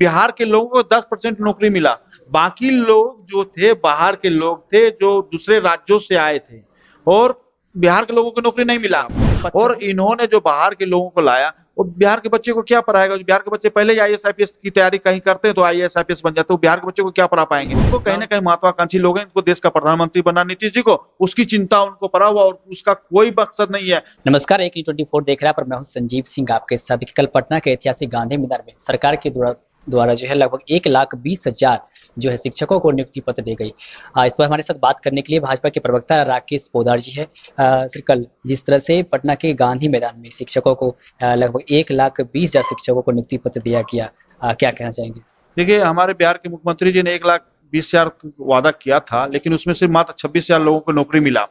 बिहार के लोगों को 10% नौकरी मिला। बाकी लोग जो थे बाहर के लोग थे जो दूसरे राज्यों से आए थे और बिहार के लोगों को नौकरी नहीं मिला। और इन्होंने जो बाहर के लोगों को लाया वो बिहार के बच्चे को क्या पढ़ाएगा? बिहार के बच्चे पहले ही आईएएस आईपीएस की तैयारी कहीं करते हैं तो आईएएस आईपीएस बन जाते हैं, तो बिहार के बच्चे को क्या पढ़ा पाएंगे? उनको कहीं ना कहीं महत्वाकांक्षी लोग हैं, इनको देश का प्रधानमंत्री बनना, नीतीश जी को उसकी चिंता उनको पड़ा हुआ और उसका कोई मकसद नहीं है। नमस्कार, एक 24 देख रहा है, पर मैं हूं संजीव सिंह आपके साथ। कल पटना के ऐतिहासिक गांधी मैदान में सरकार के द्वारा जो है लगभग 1,20,000 जो है शिक्षकों को नियुक्ति पत्र दी गई। इस पर हमारे साथ बात करने के लिए भाजपा के प्रवक्ता राकेश पोद्दार जी है। सर, कल जिस तरह से पटना के गांधी मैदान में शिक्षकों को लगभग 1,20,000 शिक्षकों को नियुक्ति पत्र दिया गया, क्या कहना चाहेंगे? देखिए, हमारे बिहार के मुख्यमंत्री जी ने 1,20,000 वादा किया था, लेकिन उसमें से मात्र 26,000 लोगों को नौकरी मिला।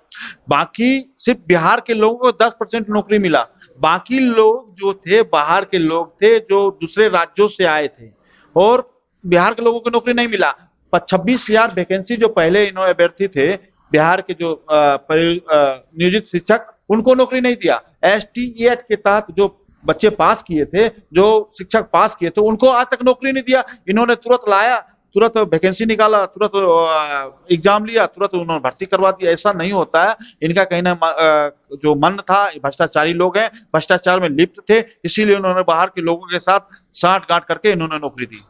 बाकी सिर्फ बिहार के लोगों को 10% नौकरी मिला। बाकी लोग जो थे बाहर के लोग थे जो दूसरे राज्यों से आए थे और बिहार के लोगों को नौकरी नहीं मिला। 26,000 वैकेंसी जो पहले इन्होंने अभ्यर्थी थे बिहार के जो नियोजित शिक्षक, उनको नौकरी नहीं दिया। STET के तहत जो बच्चे पास किए थे, जो शिक्षक पास किए थे, उनको आज तक नौकरी नहीं दिया। इन्होंने तुरंत लाया, तुरंत वैकेंसी निकाला, तुरंत एग्जाम लिया, तुरंत उन्होंने भर्ती करवा दिया। ऐसा नहीं होता है। इनका कहीं ना जो मन था, भ्रष्टाचारी लोग हैं, भ्रष्टाचार में लिप्त थे, इसीलिए उन्होंने बाहर के लोगों के साथ साठ-गांठ करके इन्होंने नौकरी दी।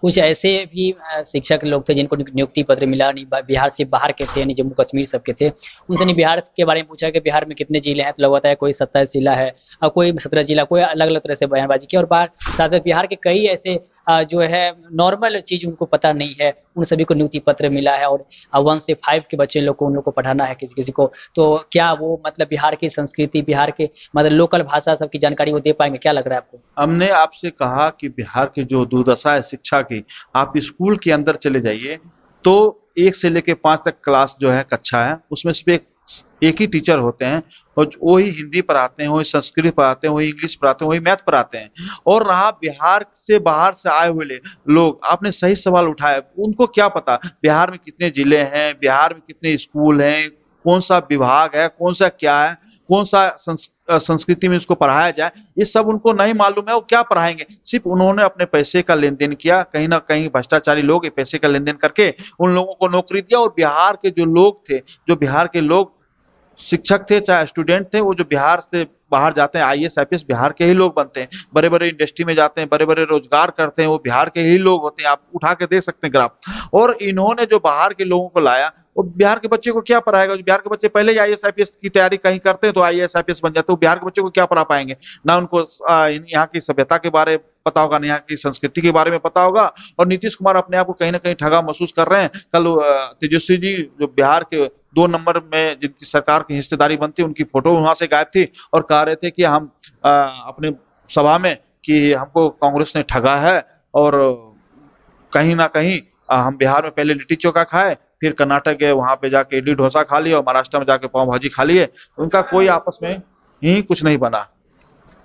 कुछ ऐसे भी शिक्षक लोग थे जिनको नियुक्ति पत्र मिला नहीं, बिहार से बाहर के थे, नहीं जम्मू कश्मीर सब के थे। उनसे नहीं बिहार के बारे में पूछा कि बिहार में कितने जिले हैं, तो लोग बताया कोई 27 जिला है और कोई 17 जिला, कोई अलग अलग तरह से बयानबाजी की। और साथ में बिहार के कई ऐसे जो है नॉर्मल चीज उनको पता नहीं है, उन सभी को नियुक्ति पत्र मिला है। और 1 से 5 के बच्चे लोग को उन लोग को पढ़ाना है किसी किसी को, तो क्या वो मतलब बिहार की संस्कृति, बिहार के मतलब लोकल भाषा सबकी जानकारी वो दे पाएंगे? क्या लग रहा है आपको? हमने आपसे कहा कि बिहार की जो दुर्दशा है शिक्षा की, आप स्कूल के अंदर चले जाइए तो 1 से लेके 5 तक क्लास जो है कक्षा है, उसमें सिर्फ एक ही टीचर होते हैं और वही हिंदी पढ़ाते हैं, वही संस्कृत पढ़ाते हैं, वही इंग्लिश पढ़ाते हैं, वही मैथ पढ़ाते हैं। और रहा बिहार से बाहर से आए हुए लोग, आपने सही सवाल उठाया, उनको क्या पता बिहार में कितने जिले हैं, बिहार में कितने स्कूल हैं, कौन सा विभाग है, कौन सा क्या है, कौन सा संस्कृति में इसको पढ़ाया जाए, ये सब उनको नहीं मालूम है। वो क्या पढ़ाएंगे? सिर्फ उन्होंने अपने पैसे का लेन देन किया, कहीं ना कहीं भ्रष्टाचारी लोग पैसे का लेन देन करके उन लोगों को नौकरी दिया। और बिहार के जो लोग थे, जो बिहार के लोग शिक्षक थे चाहे स्टूडेंट थे, वो जो बिहार से बाहर जाते हैं आईएएस आईपीएस बिहार के ही लोग बनते हैं, बड़े बड़े इंडस्ट्री में जाते हैं, बड़े बड़े रोजगार करते हैं, वो बिहार के ही लोग होते हैं। आप उठा के देख सकते हैं ग्राफ। और इन्होंने जो बाहर के लोगों को लाया वो बिहार के बच्चे को क्या पढ़ाएगा? बिहार के बच्चे पहले ही आईएएस आईपीएस की तैयारी कहीं करते हैं तो आईएएस आईपीएस बन जाते हैं, बिहार के बच्चे को क्या पढ़ा पाएंगे? ना उनको यहाँ की सभ्यता के बारे में पता होगा, ना यहाँ की संस्कृति के बारे में पता होगा। और नीतीश कुमार अपने आप को कहीं ना कहीं ठगा महसूस कर रहे हैं। कल तेजस्वी जी जो बिहार के 2 नंबर में जिनकी सरकार की हिस्सेदारी बनती, उनकी फोटो वहां से गायब थी और कह रहे थे कि हम अपने सभा में कि हमको कांग्रेस ने ठगा है और कहीं ना कहीं हम बिहार में पहले लिट्टी चोखा खाए, फिर कर्नाटक गए, वहां पे जाके इडली डोसा खा लिए और महाराष्ट्र में जाके पाव भाजी खा लिए। उनका कोई आपस में ही कुछ नहीं बना।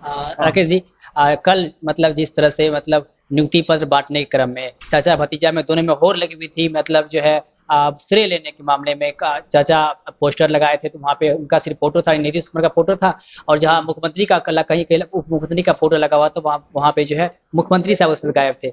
राकेश जी, कल मतलब जिस तरह से मतलब नियुक्ति पत्र बांटने के क्रम में चाचा भतीजा में दोनों में होड़ लगी हुई थी, मतलब जो है श्रेय लेने के मामले में चाचा पोस्टर लगाए थे तो वहाँ पे उनका सिर्फ फोटो था, नीतीश कुमार का फोटो था। और जहाँ मुख्यमंत्री का कहीं कहीं उप मुख्यमंत्री का फोटो लगा हुआ तो वहाँ पे जो है मुख्यमंत्री साहब उस पर गायब थे।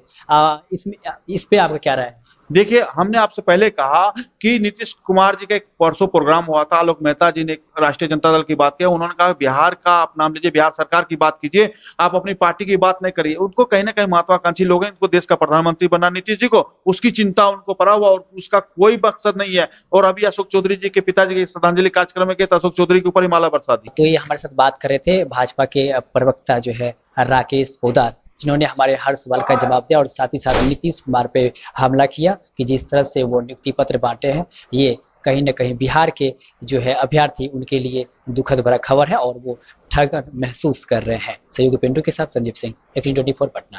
इस पे आपका क्या राय है? देखिए, हमने आपसे पहले कहा कि नीतीश कुमार जी का एक परसों प्रोग्राम हुआ था, आलोक मेहता जी ने राष्ट्रीय जनता दल की बात किया, उन्होंने कहा बिहार का आप नाम लीजिए, बिहार सरकार की बात कीजिए, आप अपनी पार्टी की बात नहीं करिए। उनको कहीं ना कहीं महत्वाकांक्षी लोग हैं, इनको देश का प्रधानमंत्री बनना, नीतीश जी को उसकी चिंता उनको पड़ा हुआ और उसका कोई मकसद नहीं है। और अभी अशोक चौधरी जी के पिताजी के श्रद्धांजलि कार्यक्रम में गए तो अशोक चौधरी के ऊपर ही माला बरसा दी। तो ये हमारे साथ बात कर रहे थे भाजपा के प्रवक्ता जो है राकेश पोद्दार, जिन्होंने हमारे हर सवाल का जवाब दिया और साथ ही साथ नीतीश कुमार पे हमला किया कि जिस तरह से वो नियुक्ति पत्र बांटे हैं, ये कहीं न कहीं बिहार के जो है अभ्यर्थी उनके लिए दुखद भरा खबर है और वो ठग महसूस कर रहे हैं। सहयोगी पिंटू के साथ संजीव सिंह, 24 पटना।